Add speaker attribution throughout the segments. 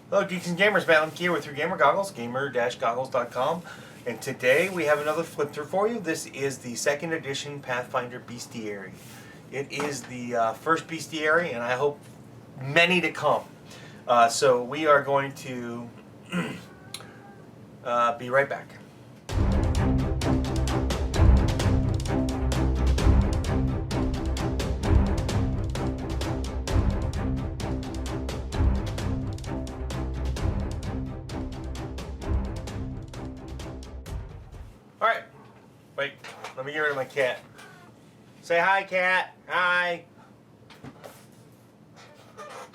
Speaker 1: Hello, Geeks and Gamers, Matt here with your gamer goggles, gamer-goggles.com. And today we have another flip through for you. This is the second edition Pathfinder Bestiary. It is the first Bestiary, and I hope many to come. So we are going to be right back. Alright, wait, let me get rid of my cat. Say hi, cat. Hi.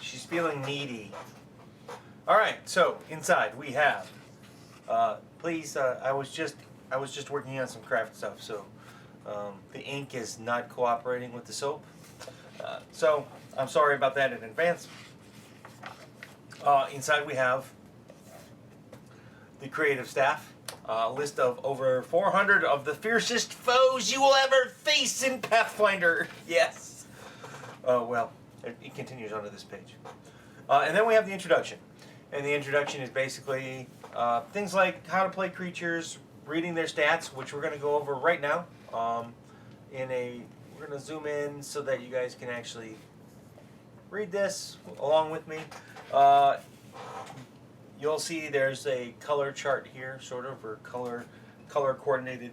Speaker 1: She's feeling needy. Alright, so inside we have, please, I was just working on some craft stuff, so the ink is not cooperating with the soap. So I'm sorry about that in advance. Inside we have the creative staff. A list of over 400 of the fiercest foes you will ever face in Pathfinder. Yes. Well, it continues onto this page. And then we have the introduction. And the introduction is basically things like how to play creatures, reading their stats, which we're going to go over right now. We're going to zoom in so that you guys can actually read this along with me. You'll see there's a color chart here, sort of, or color coordinated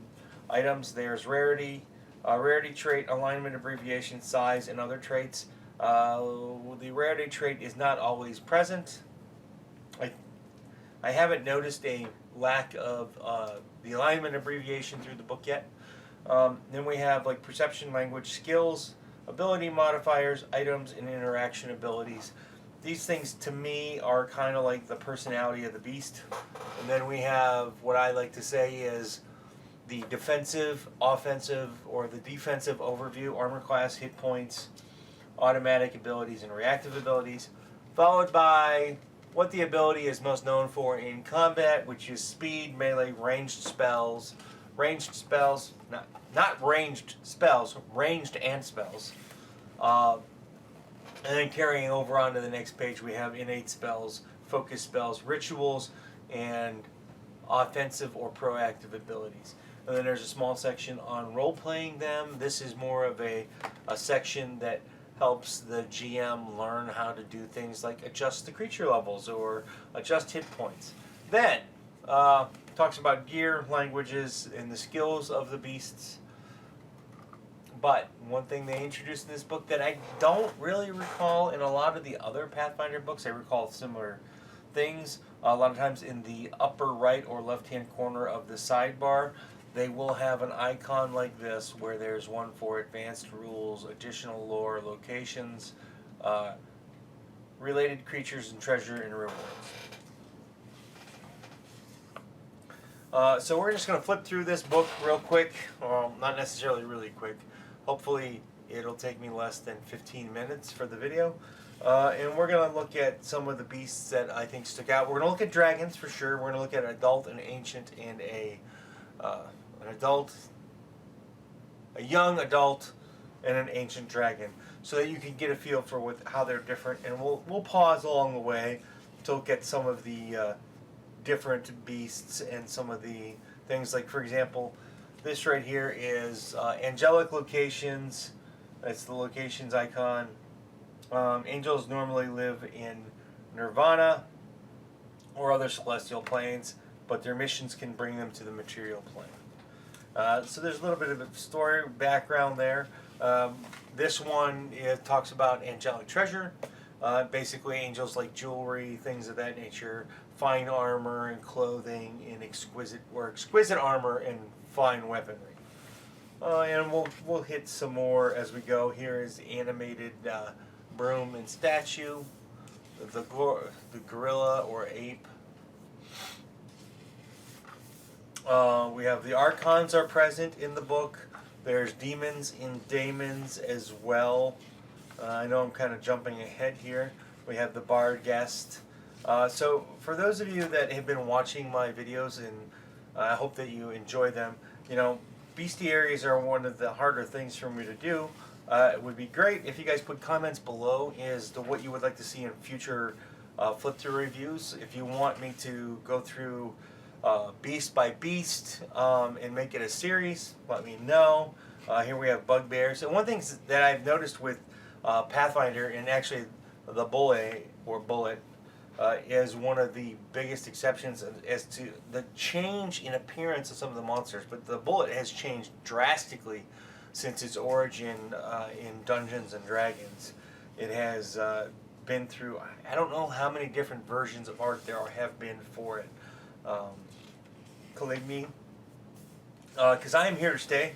Speaker 1: items. There's rarity, rarity trait, alignment, abbreviation, size, and other traits. The rarity trait is not always present. I haven't noticed a lack of the alignment abbreviation through the book yet. Then we have like perception, language, skills, ability modifiers, items, and interaction abilities. These things, to me, are kind of like the personality of the beast. And then we have what I like to say is the defensive, offensive, or the defensive overview, armor class, hit points, automatic abilities, and reactive abilities, followed by what the ability is most known for in combat, which is speed, melee, ranged spells, not ranged spells, ranged and spells. And then carrying over onto the next page, we have innate spells, focus spells, rituals, and offensive or proactive abilities. And then there's a small section on role-playing them. This is more of a section that helps the GM learn how to do things like adjust the creature levels or adjust hit points. Then, talks about gear, languages, and the skills of the beasts. But one thing they introduced in this book that I don't really recall in a lot of the other Pathfinder books, I recall similar things. A lot of times in the upper right or left-hand corner of the sidebar, they will have an icon like this where there's one for advanced rules, additional lore, locations, related creatures and treasure and rewards. So we're just going to flip through this book real quick. Well, not necessarily really quick. Hopefully it'll take me less than 15 minutes for the video. And we're going to look at some of the beasts that I think stick out. We're going to look at dragons for sure. We're going to look at an adult, an ancient, and a young adult, and an ancient dragon, so that you can get a feel for how they're different. And we'll pause along the way to look at some of the different beasts and some of the things, like for example, this right here is angelic locations. That's the locations icon. Angels normally live in Nirvana or other celestial planes, but their missions can bring them to the material plane. So there's a little bit of a story background there. This one, it talks about angelic treasure. Basically angels like jewelry, things of that nature, fine armor and clothing, and exquisite armor and fine weaponry. And we'll hit some more as we go. Here is the animated broom and statue, the gorilla or ape. We have the archons are present in the book. There's demons and daemons as well. I know I'm kind of jumping ahead here. We have the bard Ghast. So for those of you that have been watching my videos, and I hope that you enjoy them, you know, bestiaries are one of the harder things for me to do. It would be great if you guys put comments below as to what you would like to see in future flip through reviews. If you want me to go through beast by beast and make it a series, let me know. Here we have bugbears. And one thing that I've noticed with Pathfinder, and actually the bullet is one of the biggest exceptions as to the change in appearance of some of the monsters. But the bullet has changed drastically since its origin in Dungeons and Dragons. It has been through, I don't know how many different versions of art there have been for it. Caligny, because I am here to stay.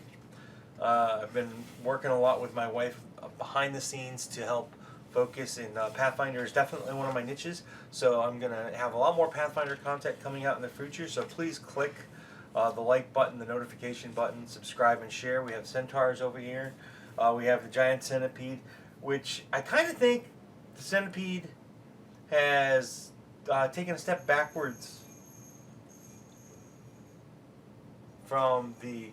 Speaker 1: I've been working a lot with my wife behind the scenes to help focus, and Pathfinder is definitely one of my niches, so I'm going to have a lot more Pathfinder content coming out in the future, so please click the like button, the notification button, subscribe and share. We have Centaurs over here. We have the giant centipede, which I kind of think the centipede has taken a step backwards from the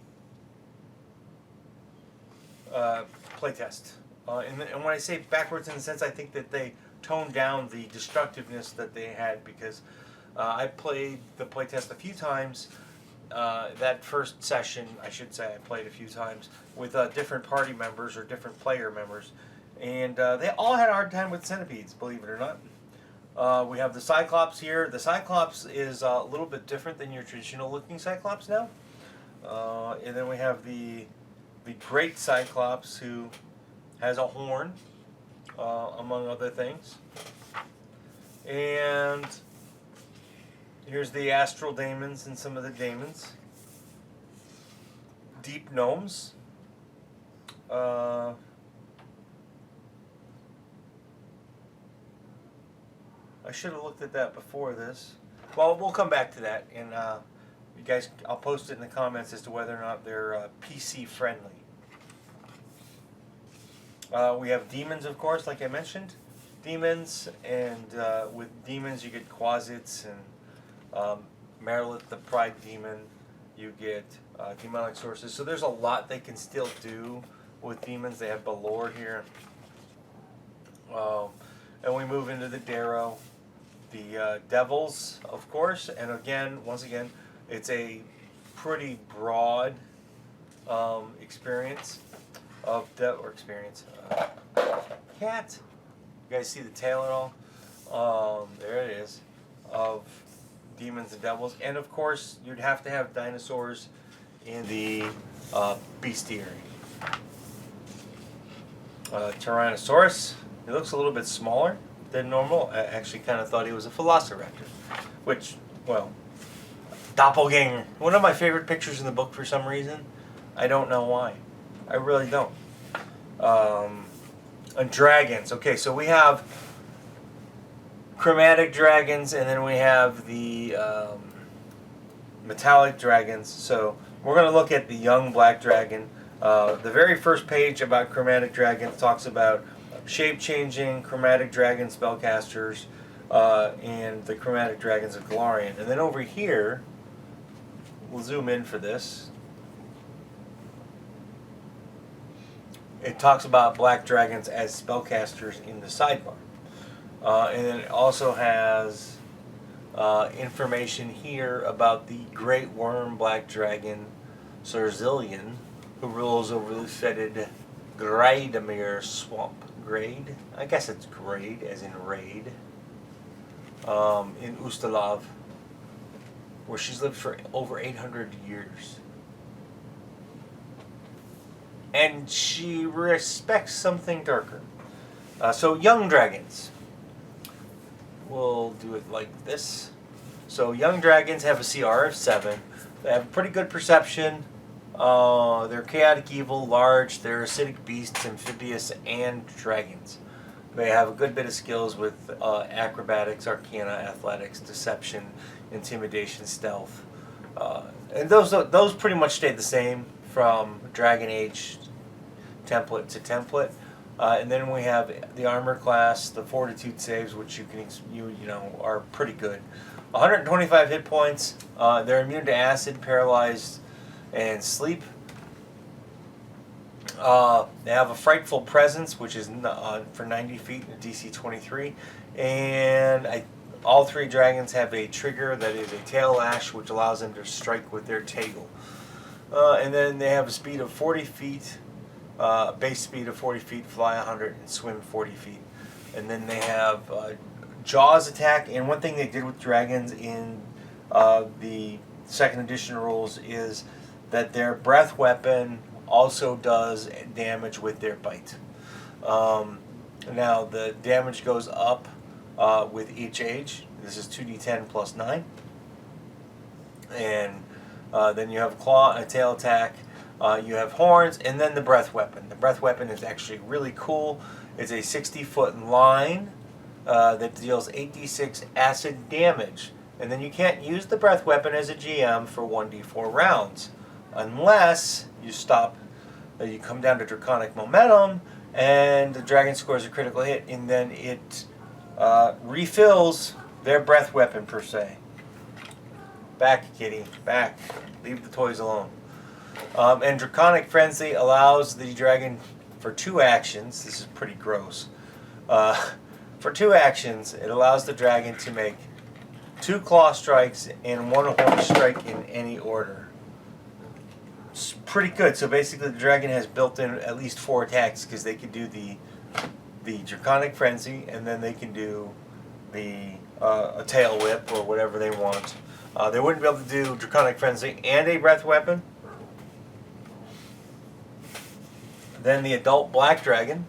Speaker 1: playtest. And when I say backwards in the sense, I think that they toned down the destructiveness that they had, because I played the playtest a few times. That first session, I should say, I played a few times with different party members or different player members, and they all had a hard time with centipedes, believe it or not. We have the Cyclops here. The Cyclops is a little bit different than your traditional looking Cyclops now. And then we have the Great Cyclops, who has a horn, among other things. And here's the Astral Demons and some of the Demons. Deep Gnomes. I should have looked at that before this. Well, we'll come back to that, and you guys, I'll post it in the comments as to whether or not they're PC friendly. We have demons, of course, like I mentioned. Demons, and with demons you get Quasits and Marilith the Pride Demon. You get demonic sources. So there's a lot they can still do with demons. They have Balor here. And we move into the Darrow. The Devils, of course. And again, once again, it's a pretty broad experience of cat. You guys see the tail at all? There it is, of demons and devils, and of course you'd have to have dinosaurs in the Bestiary. Tyrannosaurus. He looks a little bit smaller than normal. I actually kind of thought he was a Velociraptor, which, well, doppelganger. One of my favorite pictures in the book for some reason. I don't know why. I really don't. And dragons. Okay, so we have Chromatic Dragons, and then we have the Metallic Dragons. So we're going to look at the young black dragon. The very first page about Chromatic Dragons talks about shape-changing Chromatic Dragon spellcasters and the Chromatic Dragons of Golarion. And then over here, we'll zoom in for this. It talks about black dragons as spellcasters in the sidebar. And then it also has information here about the great worm black dragon Cerzilian, who rules over the fetid Graidamere swamp. Grade? I guess it's grade, as in raid. In Ustalav, where she's lived for over 800 years. And she respects something darker. So young dragons. We'll do it like this. So young dragons have a CR of 7. They have pretty good perception. They're chaotic evil, large. They're acidic beasts, amphibious, and dragons. They have a good bit of skills with acrobatics, arcana, athletics, deception, intimidation, stealth. And those pretty much stayed the same from Dragon Age template to template. And then we have the armor class, the fortitude saves, which you know are pretty good. 125 hit points. They're immune to acid, paralyzed, and sleep. They have a frightful presence, which is for 90 feet, DC 23, and all three dragons have a trigger that is a tail lash, which allows them to strike with their tail. And then they have a speed of 40 feet, base speed of 40 feet, fly 100, and swim 40 feet. And then they have Jaws attack. And one thing they did with dragons in the second edition rules is that their breath weapon also does damage with their bite. Now the damage goes up with each age. This is 2d10 plus 9. And then you have claw and a tail attack. You have horns, and then the breath weapon. The breath weapon is actually really cool. It's a 60-foot line that deals 8d6 acid damage. And then you can't use the breath weapon as a GM for 1d4 rounds unless you stop. You come down to Draconic Momentum, and the dragon scores a critical hit, and then it refills their breath weapon per se. Back, kitty, back. Leave the toys alone. And Draconic Frenzy allows the dragon for 2 actions. This is pretty gross. For 2 actions, it allows the dragon to make 2 claw strikes and 1 horn strike in any order. It's pretty good. So basically, the dragon has built in at least 4 attacks because they can do the Draconic Frenzy, and then they can do the a tail whip or whatever they want. They wouldn't be able to do Draconic Frenzy and a breath weapon. Then the adult black dragon.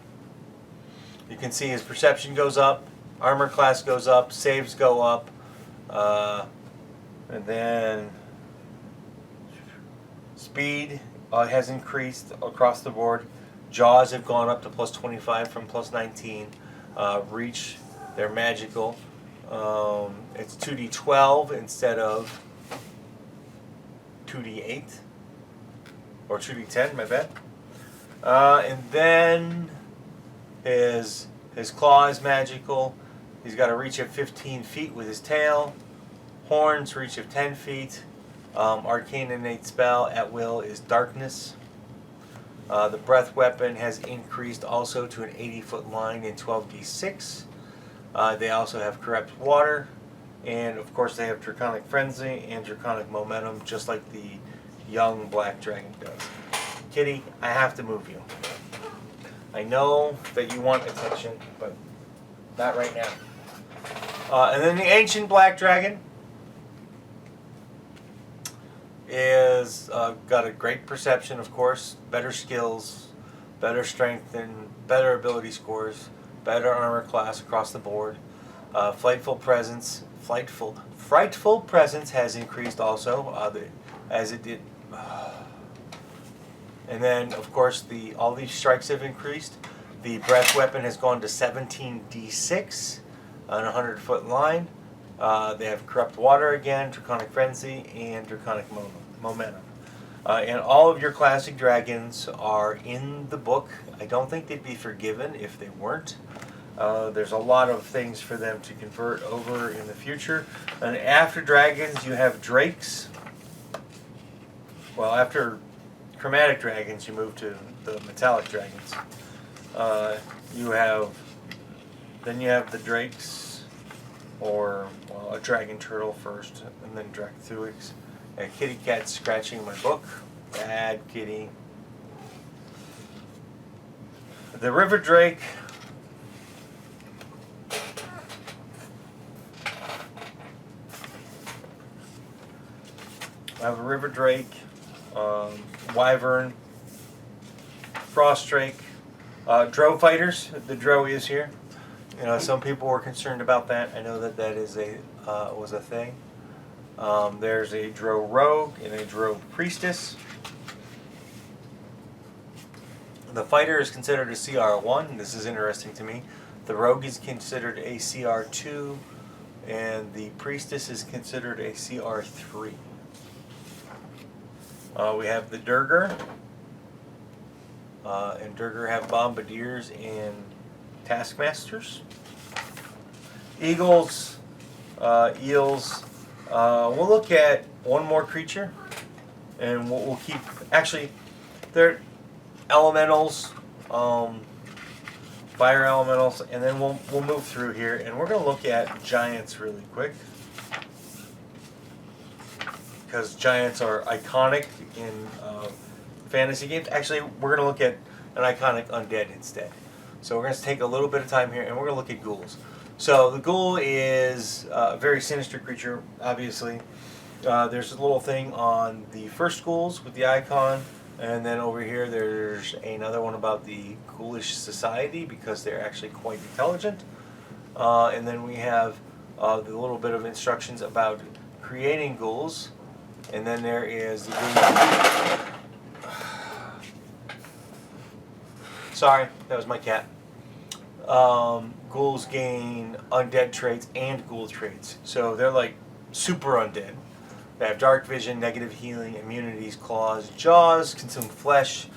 Speaker 1: You can see his perception goes up, armor class goes up, saves go up, and then speed has increased across the board. Jaws have gone up to plus 25 from plus 19. Reach, they're magical. It's 2d12 instead of 2d8 or 2d10, my bad. And then his claw is magical. He's got a reach of 15 feet with his tail. Horns, reach of 10 feet. Arcane innate spell at will is darkness. The breath weapon has increased also to an 80-foot line in 12d6. They also have corrupt water, and of course they have Draconic Frenzy and Draconic Momentum, just like the young black dragon does. Kitty, I have to move you. I know that you want attention, but not right now. And then the ancient black dragon is got a great perception, of course, better skills, better strength, and better ability scores, better armor class across the board. Frightful presence has increased also, as it did. And then, of course, all these strikes have increased. The breath weapon has gone to 17d6 on a 100-foot line. They have corrupt water again, Draconic Frenzy, and Draconic Momentum. And all of your classic dragons are in the book. I don't think they'd be forgiven if they weren't. There's a lot of things for them to convert over in the future. And after dragons, you have drakes. Well, after Chromatic Dragons, you move to the metallic dragons. You have the drakes, or a dragon turtle first, and then Dracthuix. A kitty cat scratching my book. Bad kitty. The river drake. I have a river drake. Wyvern, Frost Drake, Drow fighters. The Drow is here. You know, some people were concerned about that. I know that is was a thing. There's a Drow rogue and a Drow priestess. The fighter is considered a CR1. This is interesting to me. The rogue is considered a CR2, and the priestess is considered a CR3. We have the Durgar, and Durgar have Bombardiers and Taskmasters. Eagles, eels. We'll look at one more creature, and we'll keep. Actually, elementals, fire elementals, and then we'll move through here, and we're gonna look at giants really quick because giants are iconic in fantasy games. Actually, we're gonna look at an iconic undead instead. So we're gonna take a little bit of time here, and we're gonna look at ghouls. So the ghoul is a very sinister creature, obviously. There's a little thing on the first ghouls with the icon, and then over here there's another one about the ghoulish society because they're actually quite intelligent. And then we have the little bit of instructions about creating ghouls, and then there is the ghoul. Sorry, that was my cat. Ghouls gain undead traits and ghoul traits. So they're like super undead. They have dark vision, negative healing, immunities, claws, jaws, consume flesh,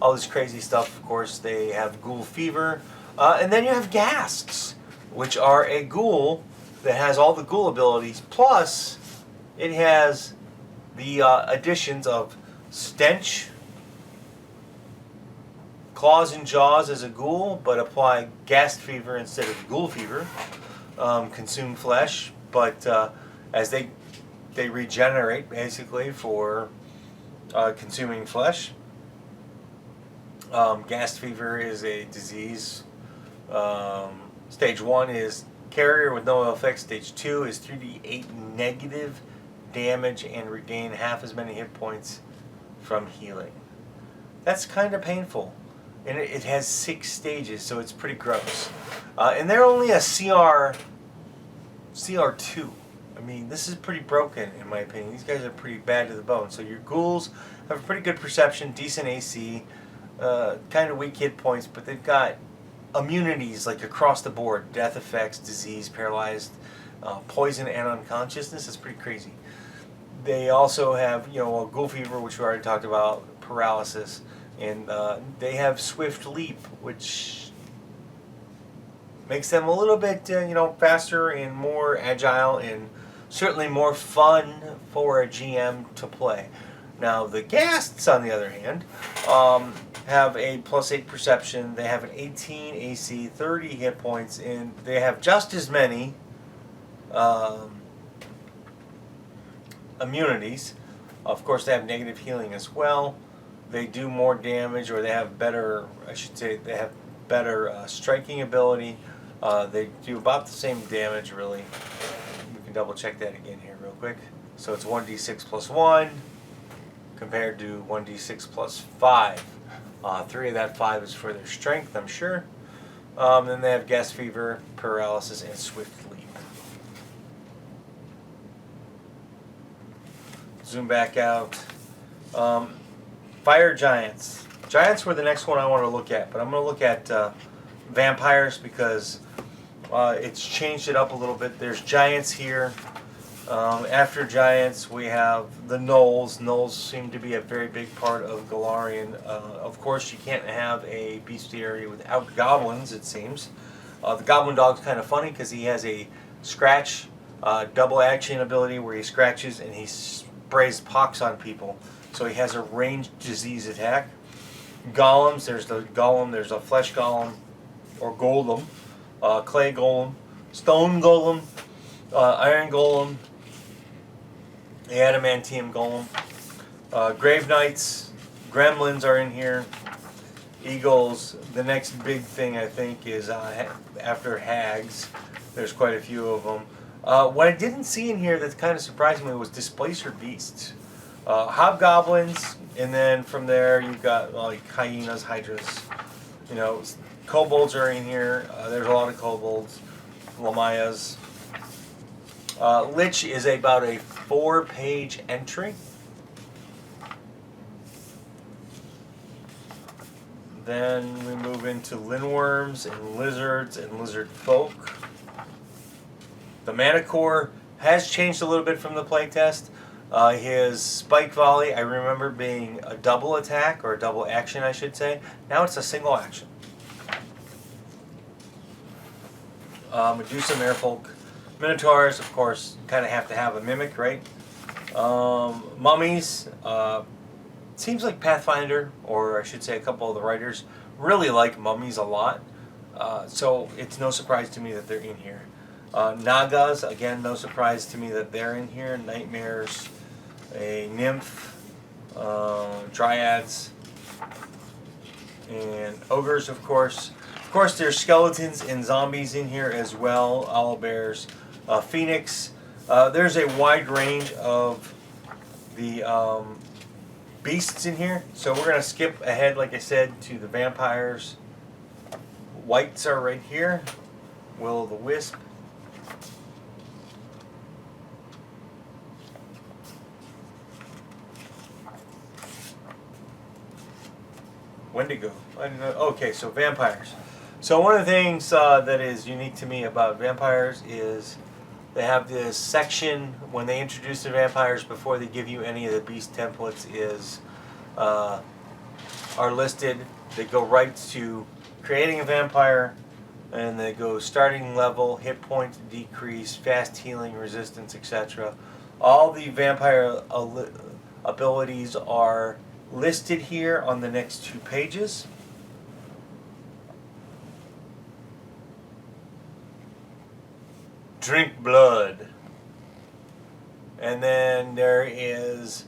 Speaker 1: all this crazy stuff. Of course, they have ghoul fever. And then you have Ghasts, which are a ghoul that has all the ghoul abilities. Plus, it has the additions of stench, claws and jaws as a ghoul, but apply ghast fever instead of ghoul fever. Consume flesh, but as they regenerate basically for consuming flesh. Ghast fever is a disease. Stage 1 is carrier with no effect. Stage 2 is 3d8 negative damage and regain half as many hit points from healing. That's kind of painful. And it has 6 stages, so it's pretty gross. And they're only a CR2. I mean, this is pretty broken, in my opinion. These guys are pretty bad to the bone. So your ghouls have a pretty good perception, decent AC, kind of weak hit points, but they've got immunities like across the board. Death effects, disease, paralyzed, poison, and unconsciousness. It's pretty crazy. They also have, a ghoul fever, which we already talked about, paralysis. And they have swift leap, which makes them a little bit, faster and more agile and certainly more fun for a GM to play. Now, the Ghasts, on the other hand, have a +8 perception. They have an 18 AC, 30 hit points, and they have just as many immunities. Of course, they have negative healing as well. They do more damage, or they have better, they have better striking ability. They do about the same damage, really. We can double check that again here real quick. So it's 1d6 plus 1 compared to 1d6 plus 5. 3 of that 5 is for their strength, I'm sure. Then they have ghast fever, paralysis, and swift leap. Zoom back out. Fire giants. Giants were the next one I want to look at, but I'm going to look at vampires because it's changed it up a little bit. There's giants here. After giants, we have the gnolls. Gnolls seem to be a very big part of Golarion. Of course, you can't have a bestiary without goblins, it seems. The goblin dog's kind of funny because he has a scratch double action ability where he scratches and he sprays pox on people. So he has a ranged disease attack. Golems, there's the golem, there's a flesh golem, or golem, clay golem, stone golem, iron golem, adamantium golem. Grave knights, gremlins are in here, eagles. The next big thing I think is after hags. There's quite a few of them. What I didn't see in here that's kind of surprising me was displacer beasts. Hobgoblins, and then from there you've got like hyenas, hydras. Kobolds are in here. There's a lot of kobolds, lamayas. Lich is about a 4-page entry. Then we move into lindworms and lizards and lizard folk. The Manticore has changed a little bit from the playtest. His spike volley, I remember being a double attack, or a double action I should say. Now it's a single action. Medusa, merfolk. Minotaurs, of course, kind of have to have a mimic, right? Mummies, seems like Pathfinder, or I should say a couple of the writers, really like mummies a lot. So it's no surprise to me that they're in here. Nagas, again, no surprise to me that they're in here. Nightmares, a nymph, dryads, and ogres, of course. Of course, there's skeletons and zombies in here as well. Owlbears, phoenix. There's a wide range of the beasts in here. So we're going to skip ahead, like I said, to the vampires. Whites are right here. Will-o'-the-wisp. Wendigo. Okay, so vampires. So one of the things that is unique to me about vampires is they have this section when they introduce the vampires before they give you any of the beast templates is are listed. They go right to creating a vampire, and they go starting level, hit point decrease, fast healing, resistance, etc. All the vampire abilities are listed here on the next 2 pages. Drink blood. And then there is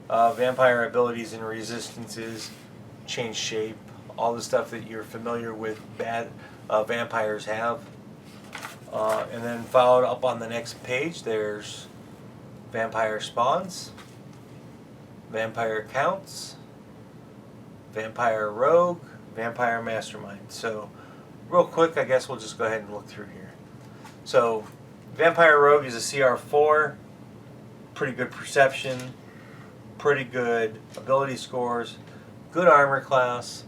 Speaker 1: vampire abilities and resistances, change shape, all the stuff that you're familiar with bad vampires have. And then followed up on the next page, there's vampire spawns, vampire counts, vampire rogue, vampire mastermind. So real quick, I guess we'll just go ahead and look through here. So vampire rogue is a CR4, pretty good perception, pretty good ability scores, good armor class,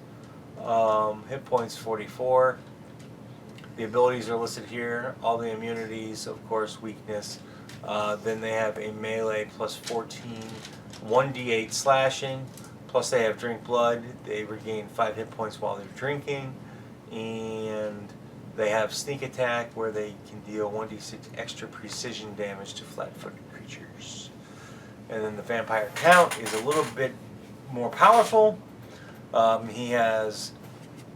Speaker 1: hit points 44. The abilities are listed here, all the immunities, of course, weakness. Then they have a melee plus 14, 1d8 slashing, plus they have drink blood. They regain 5 hit points while they're drinking, and they have sneak attack where they can deal 1d6 extra precision damage to flat-footed creatures. And then the vampire count is a little bit more powerful. He has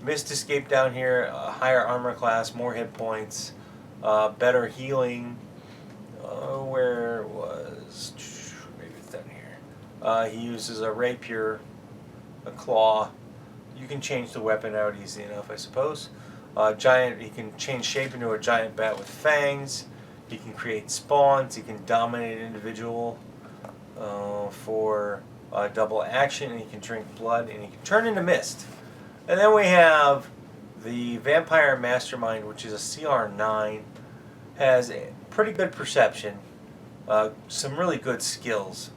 Speaker 1: mist escape down here, a higher armor class, more hit points, better healing. Where was, maybe it's down here. He uses a rapier, a claw. You can change the weapon out easy enough, I suppose. Giant. He can change shape into a giant bat with fangs. He can create spawns. He can dominate an individual for double action. And he can drink blood, and he can turn into mist. And then we have the Vampire Mastermind, which is a CR9. Has a pretty good perception. Some really good skills.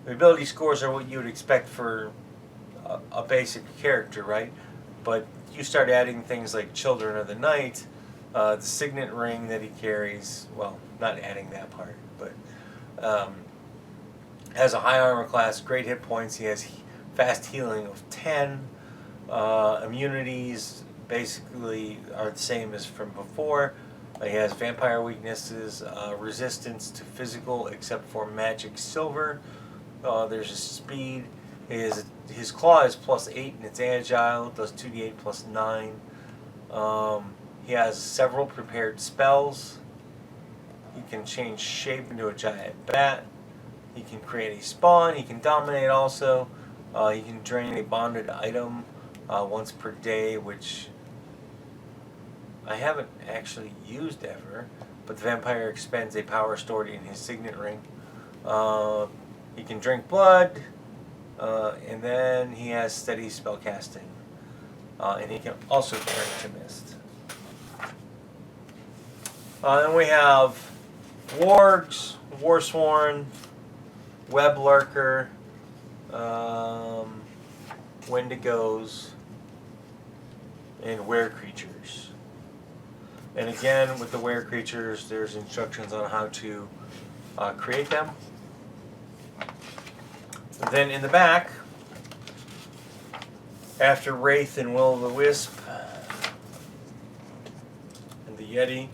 Speaker 1: The ability scores are what you would expect for a basic character, right? But you start adding things like Children of the Night, the signet ring that he carries. Well, not adding that part, but has a high armor class, great hit points. He has fast healing of 10. Immunities basically are the same as from before. He has vampire weaknesses, resistance to physical except for magic silver. There's his speed. His claw is plus 8 and it's agile. It does 2d8 plus 9. He has several prepared spells. He can change shape into a giant bat. He can create a spawn. He can dominate also. He can drain a bonded item once per day, which I haven't actually used ever, but the vampire expends a power stored in his signet ring. He can drink blood, and then he has steady spell casting. And he can also turn to mist. Then we have wargs, warsworn, web lurker, wendigos, and were creatures. And again, with the were creatures, there's instructions on how to create them. Then in the back, after Wraith and Will-o'-the-Wisp and the Yeti,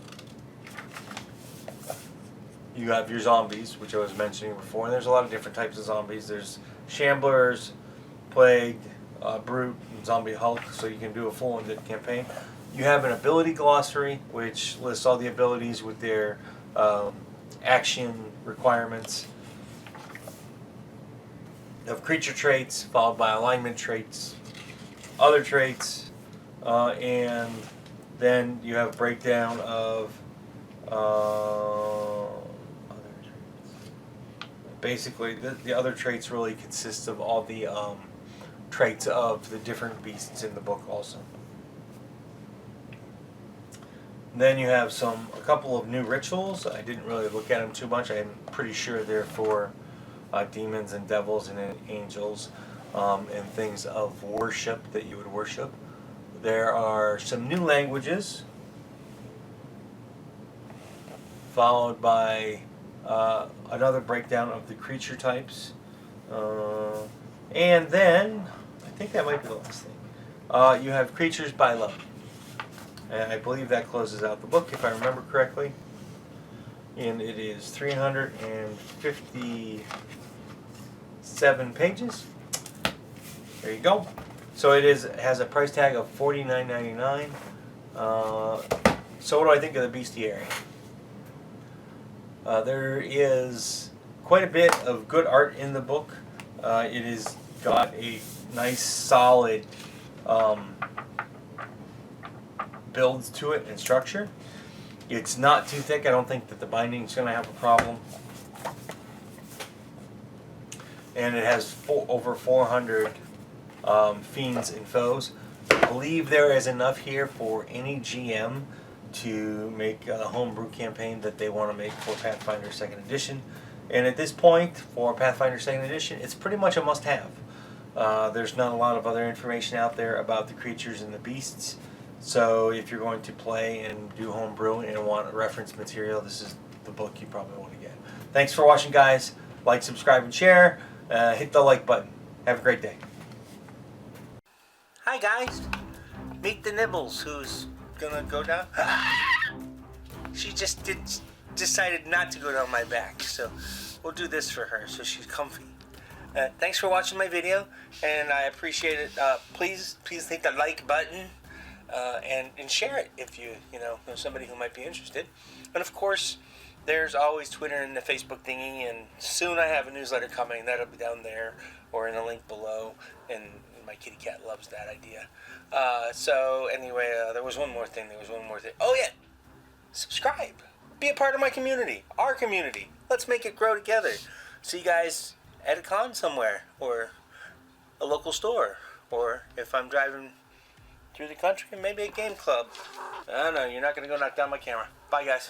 Speaker 1: You have your zombies, which I was mentioning before, and there's a lot of different types of zombies. There's Shamblers, Plague, Brute, and Zombie Hulk, so you can do a full undead campaign. You have an ability glossary, which lists all the abilities with their action requirements. You have creature traits, followed by alignment traits, other traits, and then you have breakdown of other traits. Basically, the other traits really consist of all the traits of the different beasts in the book also. Then you have a couple of new rituals. I didn't really look at them too much. I'm pretty sure they're for demons and devils and angels and things of worship that you would worship. There are some new languages, followed by another breakdown of the creature types. And then, I think that might be the last thing, you have creatures by level. And I believe that closes out the book, if I remember correctly. And it is 357 pages. There you go. So it has a price tag of $49.99. So what do I think of the Bestiary? There is quite a bit of good art in the book. It has got a nice solid builds to it and structure. It's not too thick. I don't think that the binding is going to have a problem. And it has over 400 fiends and foes. I believe there is enough here for any GM to make a homebrew campaign that they want to make for Pathfinder 2nd Edition. And at this point, for Pathfinder 2nd Edition, it's pretty much a must-have. There's not a lot of other information out there about the creatures and the beasts. So if you're going to play and do homebrew and want reference material, this is the book you probably want to get. Thanks for watching, guys. Like, subscribe, and share. Hit the like button. Have a great day. Hi, guys. Meet the Nibbles, who's gonna go down. She just decided not to go down my back, so we'll do this for her so she's comfy. Thanks for watching my video, and I appreciate it. Please hit the like button. And share it if you know somebody who might be interested. And of course, there's always Twitter and the Facebook thingy, and soon I have a newsletter coming. That'll be down there or in the link below, and my kitty cat loves that idea. So anyway, there was one more thing. Oh yeah, subscribe. Be a part of my community, our community. Let's make it grow together. See you guys at a con somewhere, or a local store, or if I'm driving through the country, maybe a game club. I don't know, you're not going to go knock down my camera. Bye, guys.